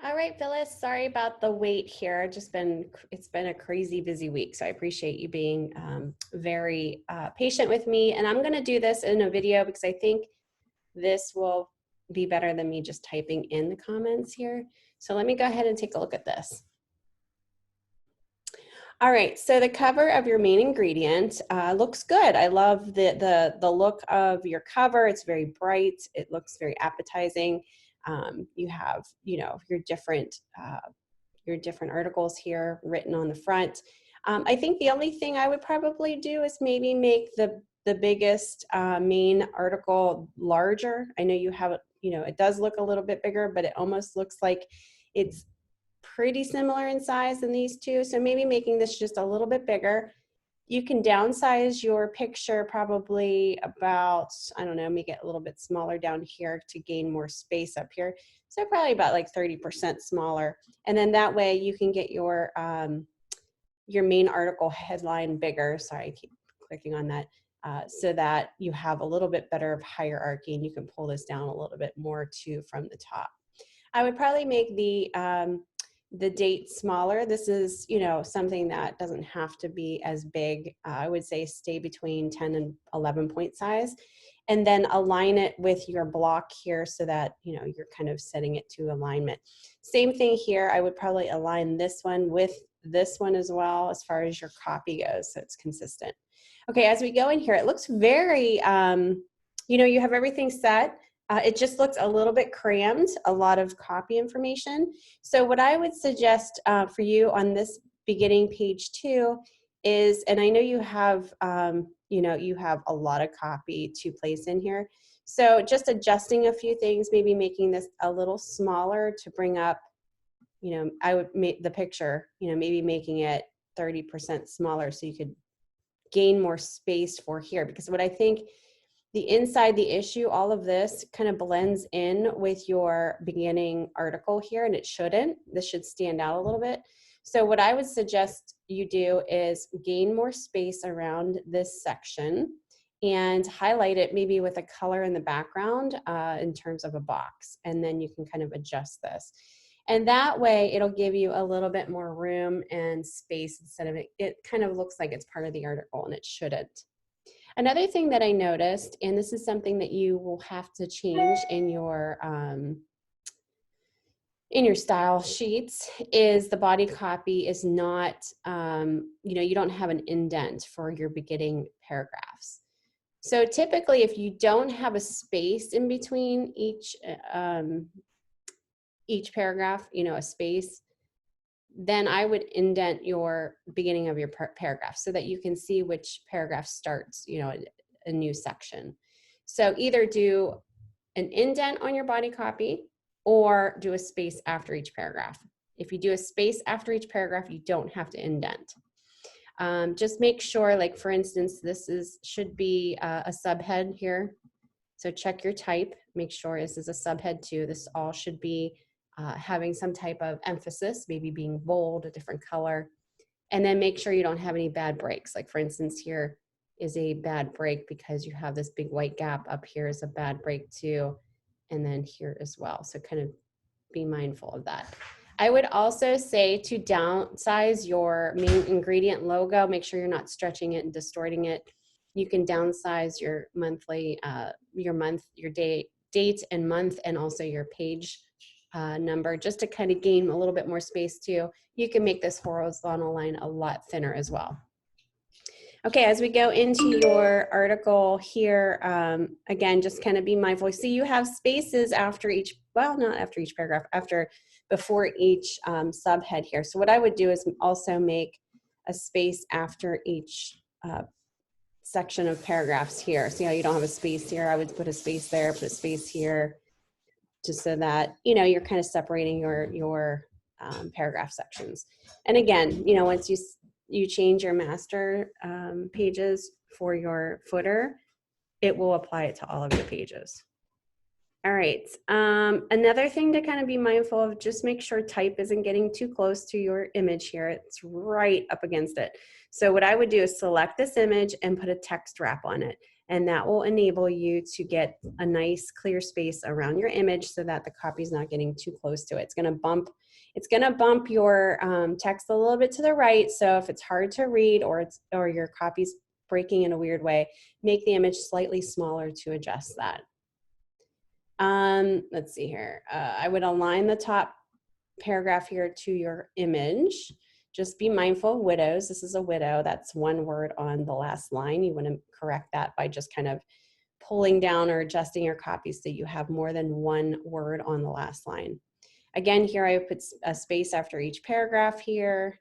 All right, Phyllis, sorry about the wait here. It's been a crazy busy week, so I appreciate you being very patient with me. And I'm going to do this in a video because I think this will be better than me just typing in the comments here. So let me go ahead and take a look at this. All right, so the cover of your main ingredient looks good. I love the look of your cover. It's very bright. It looks very appetizing. You have, your different articles here written on the front. I think the only thing I would probably do is maybe make the biggest main article larger. I know you have, it does look a little bit bigger, but it almost looks like it's pretty similar in size than these two. So maybe making this just a little bit bigger. You can downsize your picture probably about, I don't know, make it a little bit smaller down here to gain more space up here. So probably about like 30% smaller. And then that way you can get your main article headline bigger. Sorry, I keep clicking on that. So that you have a little bit better of hierarchy and you can pull this down a little bit more too from the top. I would probably make the date smaller. This is, something that doesn't have to be as big. I would say stay between 10 and 11 point size, and then align it with your block here so that, you're kind of setting it to alignment. Same thing here. I would probably align this one with this one as well as far as your copy goes, so it's consistent. Okay, as we go in here, it looks very, you have everything set. It just looks a little bit crammed, a lot of copy information. So what I would suggest for you on this beginning page 2 is, and I know you have, you have a lot of copy to place in here. So just adjusting a few things, maybe making this a little smaller to bring up, I would make the picture, maybe making it 30% smaller so you could gain more space for here. Because what I think, the inside the issue, all of this kind of blends in with your beginning article here, and it shouldn't. This should stand out a little bit. So what I would suggest you do is gain more space around this section and highlight it maybe with a color in the background in terms of a box, and then you can kind of adjust this. And that way it'll give you a little bit more room and space instead of it kind of looks like it's part of the article, and it shouldn't. Another thing that I noticed, and this is something that you will have to change in your style sheets, is the body copy is not, you don't have an indent for your beginning paragraphs. So typically, if you don't have a space in between each paragraph, a space, then I would indent your beginning of your paragraph so that you can see which paragraph starts, a new section. So either do an indent on your body copy or do a space after each paragraph. If you do a space after each paragraph, you don't have to indent. Just make sure, like for instance, this should be a subhead here. So check your type, make sure this is a subhead too. This all should be having some type of emphasis, maybe being bold, a different color, and then make sure you don't have any bad breaks. Like for instance, here is a bad break because you have this big white gap. Up here is a bad break too, and then here as well. So kind of be mindful of that. I would also say to downsize your main ingredient logo. Make sure you're not stretching it and distorting it. You can downsize your monthly, your date and month, and also your page number, just to kind of gain a little bit more space too. You can make this horizontal line a lot thinner as well. Okay, as we go into your article here, again, just kind of be mindful. See, you have spaces after each, well, not after each paragraph, before each subhead here. So what I would do is also make a space after each section of paragraphs here. See how you don't have a space here? I would put a space there, put a space here, just so that, you're kind of separating your paragraph sections. And again, once you change your master pages for your footer, it will apply it to all of your pages. All right, another thing to kind of be mindful of, just make sure type isn't getting too close to your image here. It's right up against it. So what I would do is select this image and put a text wrap on it. And that will enable you to get a nice clear space around your image so that the copy is not getting too close to it. It's gonna bump your text a little bit to the right. So if it's hard to read or your copy's breaking in a weird way, make the image slightly smaller to adjust that. Let's see here. I would align the top paragraph here to your image. Just be mindful of widows. This is a widow. That's one word on the last line. You want to correct that by just kind of pulling down or adjusting your copy so you have more than one word on the last line. Again, here I put a space after each paragraph here.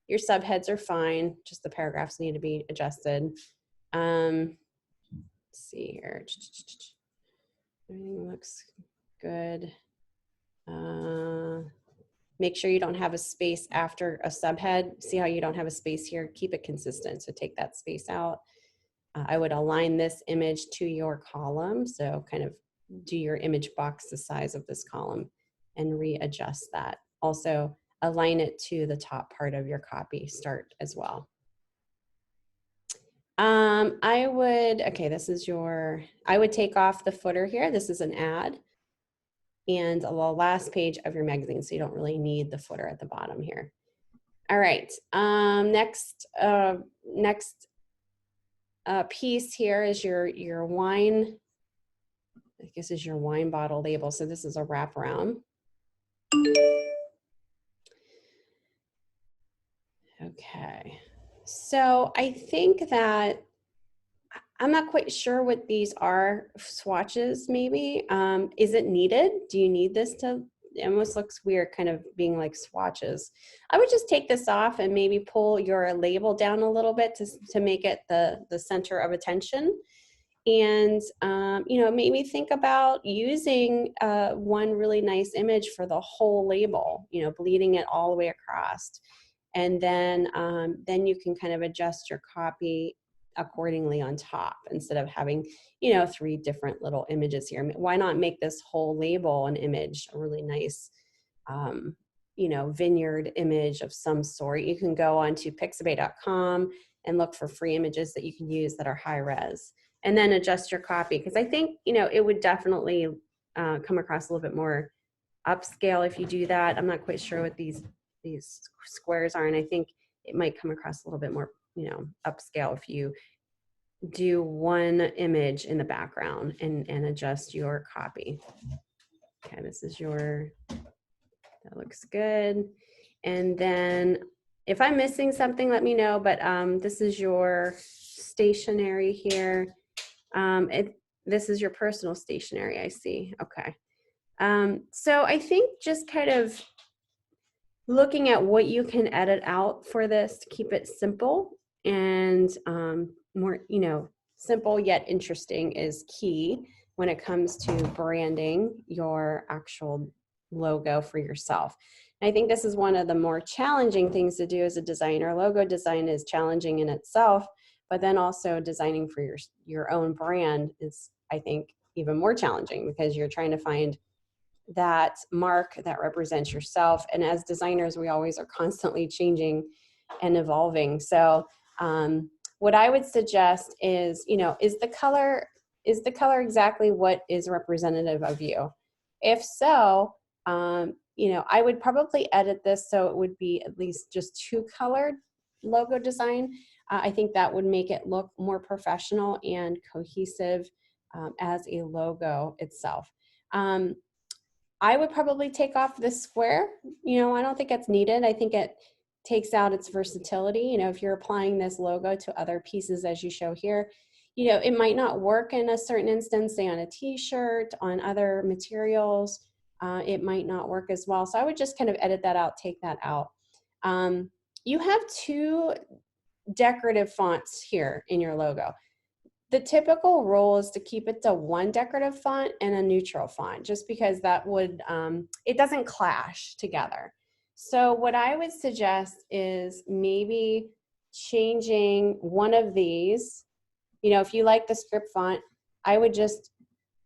Your subheads are fine, just the paragraphs need to be adjusted. Let's see here. Everything looks good. Make sure you don't have a space after a subhead. See how you don't have a space here? Keep it consistent, so take that space out. I would align this image to your column, so kind of do your image box the size of this column and readjust that. Also, align it to the top part of your copy start as well. I would take off the footer here. This is an ad. And the last page of your magazine, so you don't really need the footer at the bottom here. All right, next piece here is your wine, I guess is your wine bottle label. So this is a wraparound. Okay, so I think that I'm not quite sure what these are, swatches maybe. Is it needed? Do you need this to, it almost looks weird kind of being like swatches. I would just take this off and maybe pull your label down a little bit to make it the center of attention. And, you know, maybe think about using one really nice image for the whole label, you know, bleeding it all the way across. And then you can kind of adjust your copy accordingly on top instead of having, you know, 3 different little images here. I mean, why not make this whole label an image, a really nice, you know, vineyard image of some sort. You can go onto pixabay.com and look for free images that you can use that are high res, and then adjust your copy. Because I think, you know, it would definitely come across a little bit more upscale if you do that. I'm not quite sure what these squares are, and I think it might come across a little bit more, you know, upscale if you do one image in the background and adjust your copy. Okay, this is that looks good. And then if I'm missing something, let me know, but this is your stationery here. This is your personal stationery, I see. Okay. So I think just kind of looking at what you can edit out for this to keep it simple and more, you know, simple yet interesting is key when it comes to branding your actual logo for yourself. And I think this is one of the more challenging things to do as a designer. Logo design is challenging in itself, but then also designing for your own brand is, I think, even more challenging because you're trying to find that mark that represents yourself. And as designers, we always are constantly changing and evolving. So what I would suggest is, you know, is the color exactly what is representative of you? If so, you know, I would probably edit this so it would be at least just 2-colored logo design. I think that would make it look more professional and cohesive as a logo itself. I would probably take off this square. You know, I don't think it's needed. I think it takes out its versatility. You know, if you're applying this logo to other pieces as you show here, you know, it might not work in a certain instance, say on a t-shirt, on other materials, it might not work as well. So I would just kind of edit that out, take that out. You have 2 decorative fonts here in your logo. The typical rule is to keep it to 1 decorative font and a neutral font, just because that would, it doesn't clash together. So what I would suggest is maybe changing one of these. You know, if you like the script font, I would just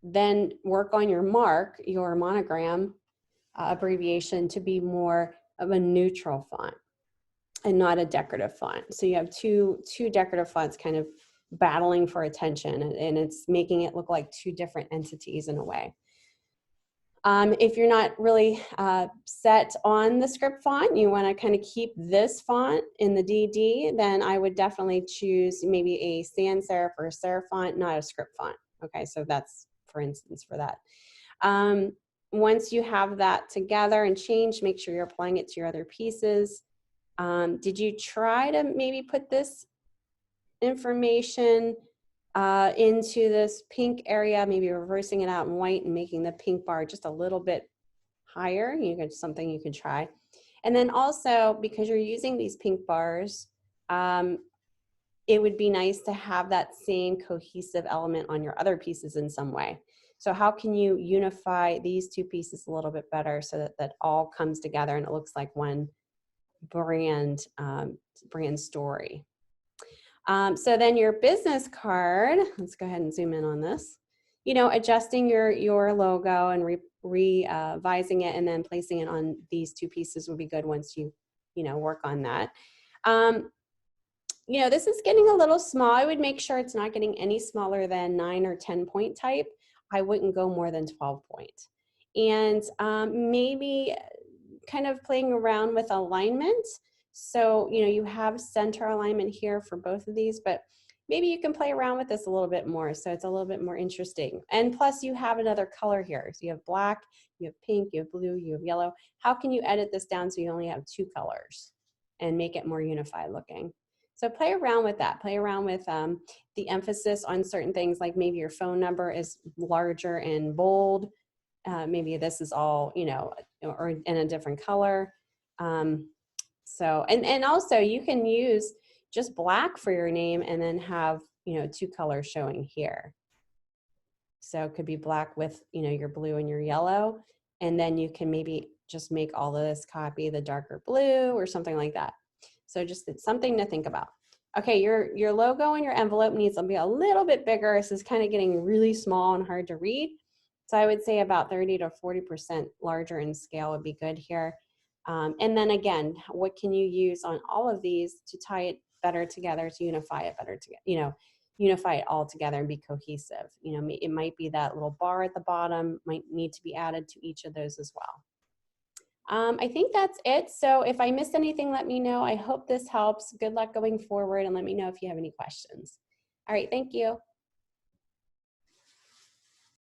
then work on your mark, your monogram abbreviation to be more of a neutral font and not a decorative font. So you have two decorative fonts kind of battling for attention, and it's making it look like two different entities in a way. If you're not really set on the script font, you want to kind of keep this font in the DD, then I would definitely choose maybe a sans serif or a serif font, not a script font. Okay, so that's for instance for that. Once you have that together and changed, make sure you're applying it to your other pieces. Did you try to maybe put this information into this pink area, maybe reversing it out in white and making the pink bar just a little bit higher? Something you can try. And then also, because you're using these pink bars, it would be nice to have that same cohesive element on your other pieces in some way. So how can you unify these two pieces a little bit better so that that all comes together and it looks like one brand story? So then your business card, let's go ahead and zoom in on this. You know, adjusting your logo and revising it and then placing it on these two pieces would be good once you work on that. You know, this is getting a little small. I would make sure it's not getting any smaller than 9 or 10 point type. I wouldn't go more than 12 point. And maybe kind of playing around with alignment. So, you know, you have center alignment here for both of these, but maybe you can play around with this a little bit more so it's a little bit more interesting. And plus you have another color here. So you have black, you have pink, you have blue, you have yellow. How can you edit this down so you only have 2 colors and make it more unified looking? So play around with that. Play around with the emphasis on certain things, like maybe your phone number is larger and bold. Maybe this is all, you know, or in a different color. And also you can use just black for your name and then have, you know, 2 colors showing here. So it could be black with, you know, your blue and your yellow. And then you can maybe just make all of this copy the darker blue or something like that. So just it's something to think about. Okay, your logo and your envelope needs to be a little bit bigger. This is kind of getting really small and hard to read. So I would say about 30 to 40% larger in scale would be good here. And then again, what can you use on all of these to tie it better together, to unify it better together, you know, unify it all together and be cohesive. You know, it might be that little bar at the bottom might need to be added to each of those as well. I think that's it. So if I missed anything, let me know. I hope this helps. Good luck going forward and let me know if you have any questions. All right, thank you.